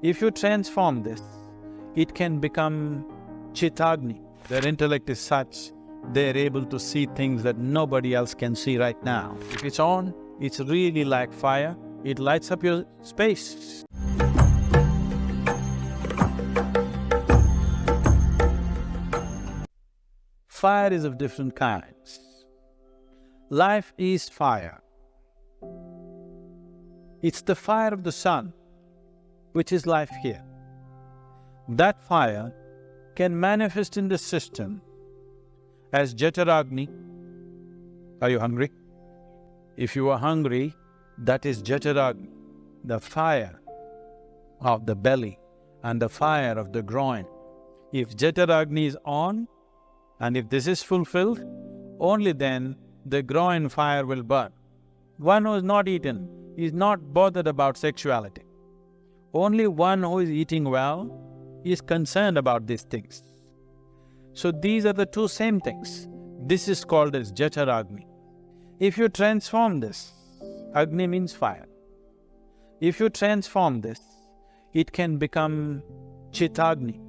If you transform this, it can become Chitagni. Their intellect is such, they're able to see things that nobody else can see right now. If it's on, it's really like fire, it lights up your space. Fire is of different kinds. Life is fire. It's the fire of the sun, which is life here. That fire can manifest in the system as jhatharagni. Are you hungry? If you are hungry, that is jhatharagni, the fire of the belly and the fire of the groin. If jhatharagni is on, and if this is fulfilled, only then the groin fire will burn. One who is not eaten is not bothered about sexuality. Only one who is eating well is concerned about these things. So these are the two same things. This is called as jhatharagni. If you transform this, Agni means fire. If you transform this, it can become Chitagni.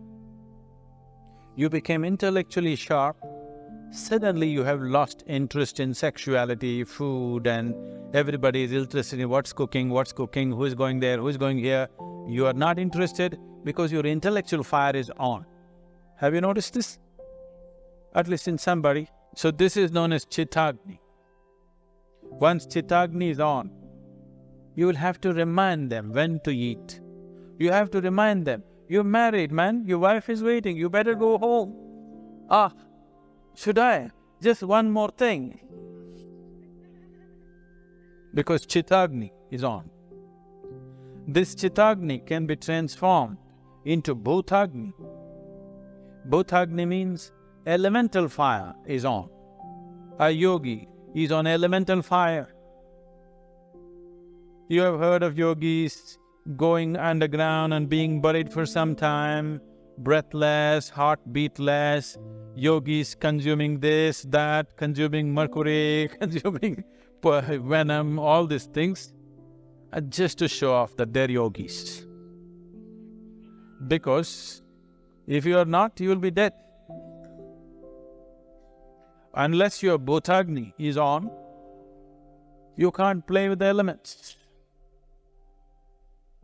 You became intellectually sharp, suddenly you have lost interest in sexuality, food, and everybody is interested in what's cooking, who is going there, who is going here. You are not interested because your intellectual fire is on. Have you noticed this? At least in somebody. So this is known as Chitagni. Once Chitagni is on, you will have to remind them when to eat. You have to remind them, you're married, man, your wife is waiting, you better go home. Should I? Just one more thing. Because Chitagni is on. This Chitagni can be transformed into Bhutagni. Bhutagni means elemental fire is on. A yogi is on elemental fire. You have heard of yogis going underground and being buried for some time, breathless, heartbeatless, yogis consuming this, that, consuming mercury, consuming venom, all these things, just to show off that they're yogis. Because if you are not, you will be dead. Unless your Bhutagni is on, you can't play with the elements.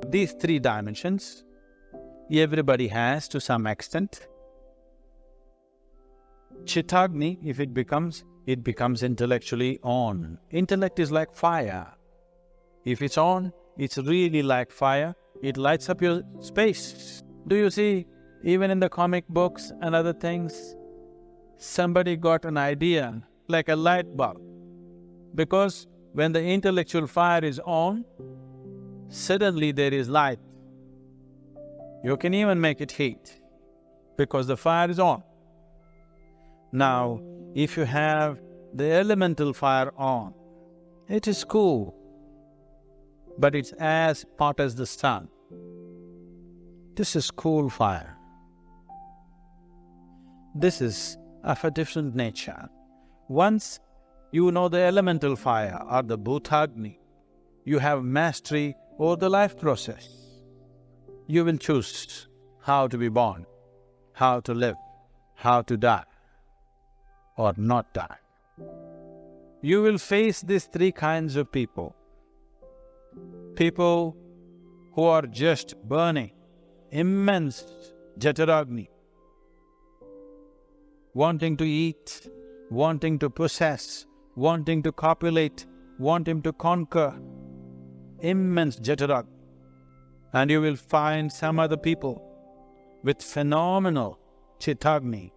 These three dimensions, everybody has to some extent. Chitagni, if it becomes intellectually on. Intellect is like fire. If it's on, it's really like fire, it lights up your space. Do you see, even in the comic books and other things, somebody got an idea, like a light bulb. Because when the intellectual fire is on, suddenly there is light. You can even make it heat, because the fire is on. Now, if you have the elemental fire on, it is cool, but it's as hot as the sun. This is cool fire. This is of a different nature. Once you know the elemental fire or the Bhutagni, you have mastery over the life process. You will choose how to be born, how to live, how to die, or not die. You will face these three kinds of people. People who are just burning, immense jhatharagni, wanting to eat, wanting to possess, wanting to copulate, wanting to conquer, immense jhatharagni. And you will find some other people with phenomenal Chitagni.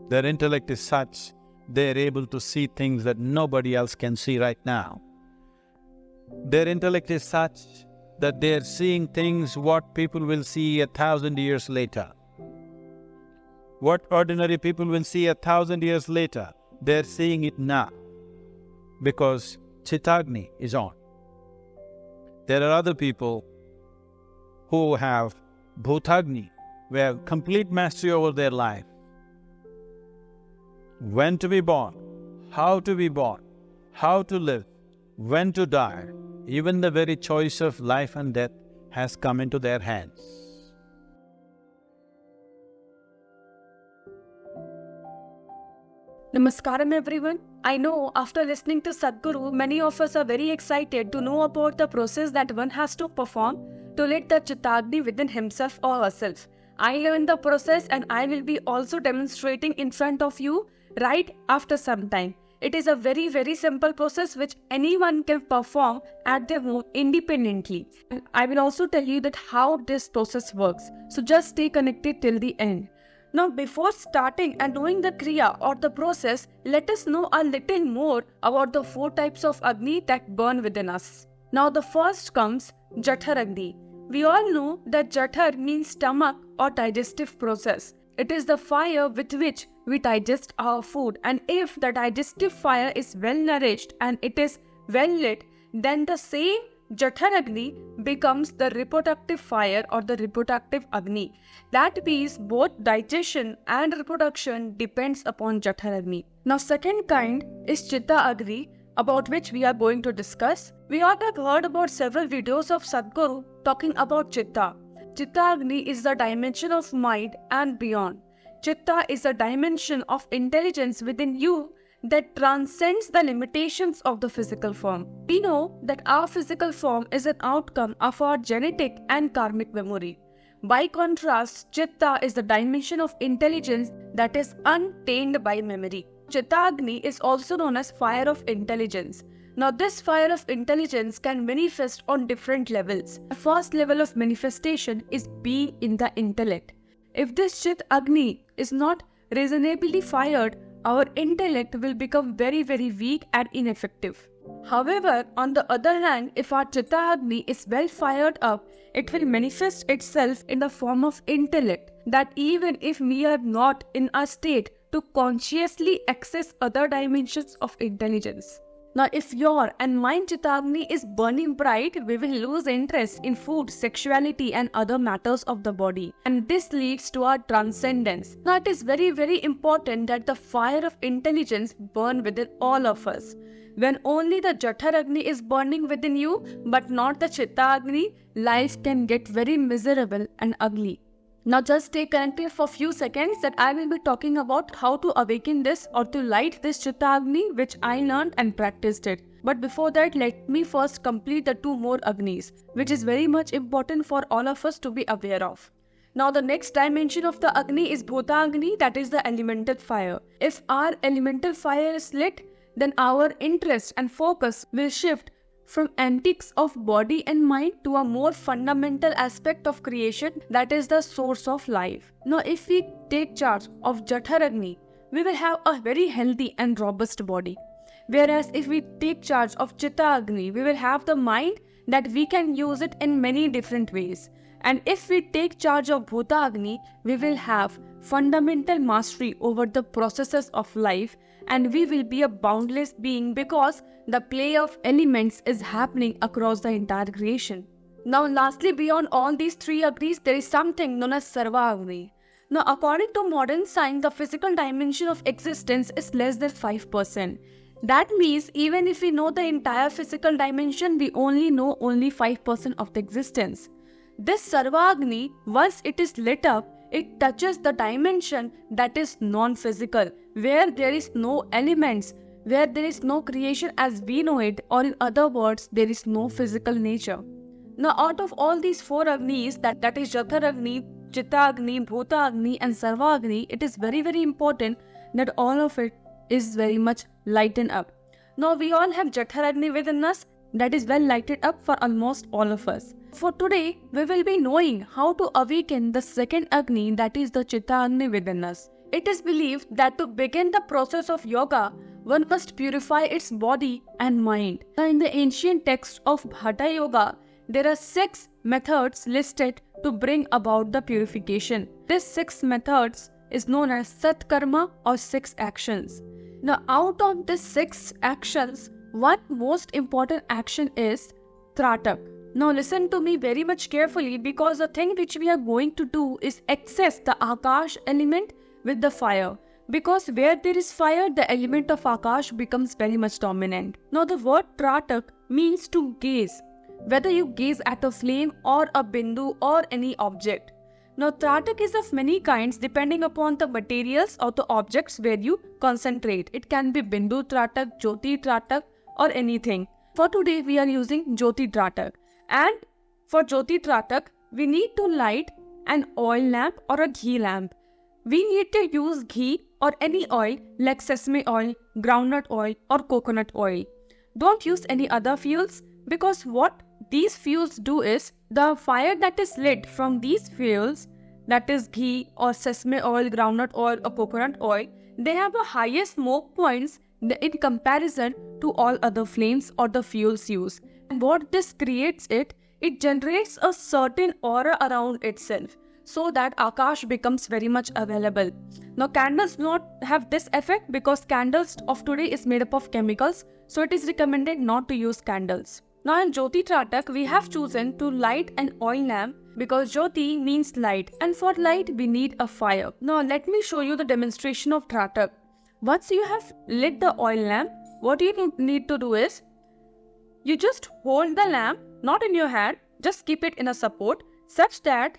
Their intellect is such, they're able to see things that nobody else can see right now. Their intellect is such that they're seeing things what people will see 1,000 years later. What ordinary people will see 1,000 years later, they're seeing it now, because Chitagni is on. There are other people who have Bhutagni, who have complete mastery over their life. When to be born, how to live, when to die, even the very choice of life and death has come into their hands. Namaskaram everyone. I know after listening to Sadhguru, many of us are very excited to know about the process that one has to perform to let the Chitagni within himself or herself. I learned the process and I will be also demonstrating in front of you right after some time. It is a very simple process which anyone can perform at their home independently. And I will also tell you that how this process works. So just stay connected till the end. Now, before starting and knowing the Kriya or the process, let us know a little more about the 4 types of Agni that burn within us. Now, the first comes jhatharagni. We all know that jathar means stomach or digestive process. It is the fire with which we digest our food, and if the digestive fire is well nourished and it is well lit, then the same jhatharagni becomes the reproductive fire or the reproductive Agni. That means both digestion and reproduction depends upon jhatharagni. Now, second kind is Chitta Agni, about which we are going to discuss. We all have heard about several videos of Sadhguru talking about Chitta. Chitta Agni is the dimension of mind and beyond. Chitta is a dimension of intelligence within you that transcends the limitations of the physical form. We know that our physical form is an outcome of our genetic and karmic memory. By contrast, Chitta is the dimension of intelligence that is untainted by memory. Chitagni is also known as fire of intelligence. Now, this fire of intelligence can manifest on different levels. The first level of manifestation is being in the intellect. If this Chit Agni is not reasonably fired, our intellect will become very weak and ineffective. However, on the other hand, if our Chitta Agni is well fired up, it will manifest itself in the form of intellect, that even if we are not in a state to consciously access other dimensions of intelligence. Now, if your and mine Chitagni is burning bright, we will lose interest in food, sexuality and other matters of the body. And this leads to our transcendence. Now, it is very important that the fire of intelligence burn within all of us. When only the jhatharagni is burning within you, but not the Chitagni, life can get very miserable and ugly. Now just stay connected for a few seconds that I will be talking about how to awaken this or to light this Chitagni which I learned and practiced it. But before that, let me first complete the 2 more Agnis, which is very much important for all of us to be aware of. Now the next dimension of the Agni is Bhuta Agni, that is the elemental fire. If our elemental fire is lit, then our interest and focus will shift from antics of body and mind to a more fundamental aspect of creation, that is the source of life. Now, if we take charge of Jhatharagni, we will have a very healthy and robust body. Whereas if we take charge of Chitta Agni, we will have the mind that we can use it in many different ways. And if we take charge of Bhuta Agni, we will have fundamental mastery over the processes of life, and we will be a boundless being because the play of elements is happening across the entire creation. Now lastly, beyond all these 3 Agnis, there is something known as Sarva Agni. Now according to modern science, the physical dimension of existence is less than 5%. That means even if we know the entire physical dimension, we only know 5% of the existence. This Sarva Agni, once it is lit up, it touches the dimension that is non-physical, where there is no elements, where there is no creation as we know it, or in other words, there is no physical nature. Now out of all these 4 Agnis, that is Jhatharagni, Chitta Agni, Bhuta Agni and Sarva Agni, it is very important that all of it is very much lightened up. Now we all have Jhatharagni within us that is well lighted up for almost all of us. For today, we will be knowing how to awaken the second Agni, that is the Chitta Agni within us. It is believed that to begin the process of yoga, one must purify its body and mind. Now in the ancient text of Hatha Yoga, there are 6 methods listed to bring about the purification. These 6 methods is known as Satkarma or 6 actions. Now out of these 6 actions, one most important action is Tratak. Now listen to me very much carefully, because the thing which we are going to do is access the Akash element with the fire. Because where there is fire, the element of Akash becomes very much dominant. Now the word Tratak means to gaze. whether you gaze at a flame or a bindu or any object. Now, Tratak is of many kinds depending upon the materials or the objects where you concentrate. It can be bindu Tratak, jyoti Tratak or anything. For today, we are using jyoti Tratak. And for jyoti Tratak, we need to light an oil lamp or a ghee lamp. We need to use ghee or any oil like sesame oil, groundnut oil or coconut oil. Don't use any other fuels, because what these fuels do is, the fire that is lit from these fuels, that is ghee or sesame oil, groundnut oil or coconut oil, they have a higher smoke points in comparison to all other flames or the fuels used. And what this creates, it generates a certain aura around itself, so that Akash becomes very much available. Now, candles do not have this effect because candles of today is made up of chemicals, so it is recommended not to use candles. Now, in Jyoti Tratak, we have chosen to light an oil lamp because Jyoti means light, and for light we need a fire. Now, let me show you the demonstration of Tratak. Once you have lit the oil lamp, what you need to do is, you just hold the lamp, not in your hand, just keep it in a support such that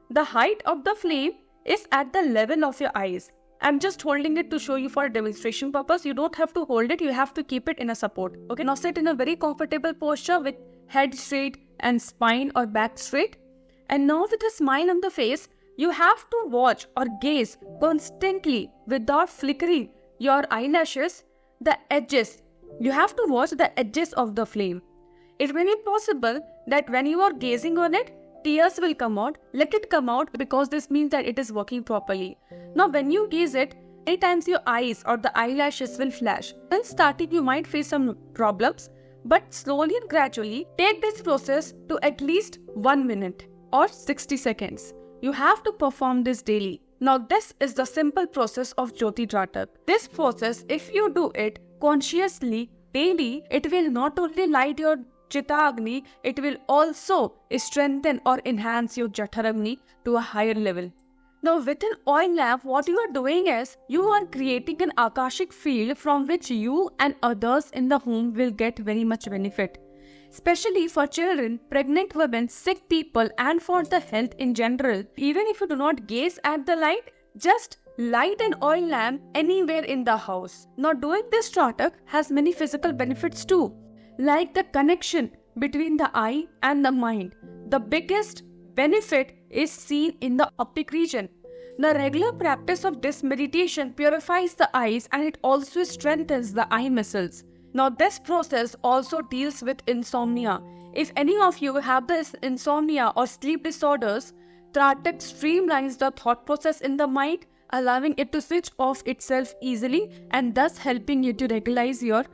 the height of the flame is at the level of your eyes. I'm just holding it to show you for a demonstration purpose. You don't have to hold it, you have to keep it in a support. Okay, now sit in a very comfortable posture with head straight and spine or back straight. And now with a smile on the face, you have to watch or gaze constantly without flickering your eyelashes, the edges. You have to watch the edges of the flame. It may be possible that when you are gazing on it, tears will come out. Let it come out, because this means that it is working properly. Now, when you gaze it, many times your eyes or the eyelashes will flash. In starting, you might face some problems, but slowly and gradually, take this process to at least 1 minute or 60 seconds. You have to perform this daily. Now, this is the simple process of Jyoti Tratak. This process, if you do it consciously, daily, it will not only light your Chitagni, it will also strengthen or enhance your jhatharagni to a higher level. Now, with an oil lamp, what you are doing is, you are creating an akashic field from which you and others in the home will get very much benefit. Especially for children, pregnant women, sick people, and for the health in general. Even if you do not gaze at the light, just light an oil lamp anywhere in the house. Now, doing this Tratak has many physical benefits too, like the connection between the eye and the mind. The biggest benefit is seen in the optic region. The regular practice of this meditation purifies the eyes and it also strengthens the eye muscles. Now, this process also deals with insomnia. If any of you have this insomnia or sleep disorders, Tratak streamlines the thought process in the mind, allowing it to switch off itself easily and thus helping you to regularize your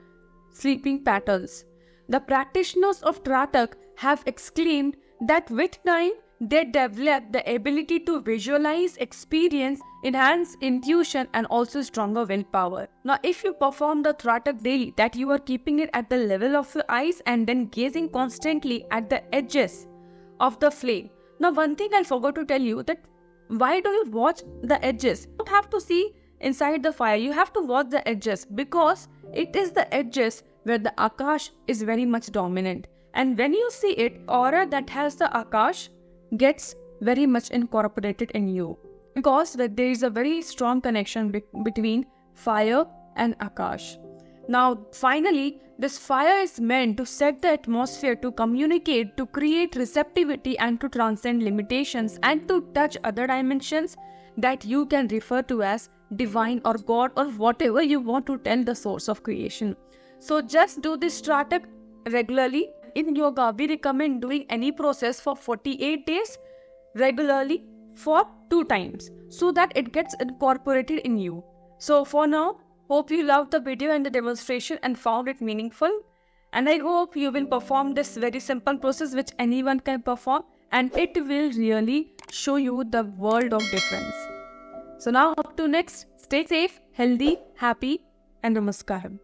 sleeping patterns. The practitioners of Tratak have exclaimed that with time, they develop the ability to visualize, experience, enhance intuition and also stronger willpower. Now, if you perform the Tratak daily, that you are keeping it at the level of your eyes and then gazing constantly at the edges of the flame. Now, one thing I forgot to tell you, that why do you watch the edges? You don't have to see inside the fire, you have to watch the edges, because it is the edges where the Akash is very much dominant. And when you see it, aura that has the Akash gets very much incorporated in you, because there is a very strong connection between fire and Akash. Now, finally, this fire is meant to set the atmosphere, to communicate, to create receptivity and to transcend limitations and to touch other dimensions that you can refer to as divine or God or whatever you want to tell the source of creation. So just do this Tratak regularly. In yoga, we recommend doing any process for 48 days regularly for 2 times so that it gets incorporated in you. So for now, hope you loved the video and the demonstration and found it meaningful. And I hope you will perform this very simple process which anyone can perform, and it will really show you the world of difference. So now up to next, stay safe, healthy, happy and namaskaram.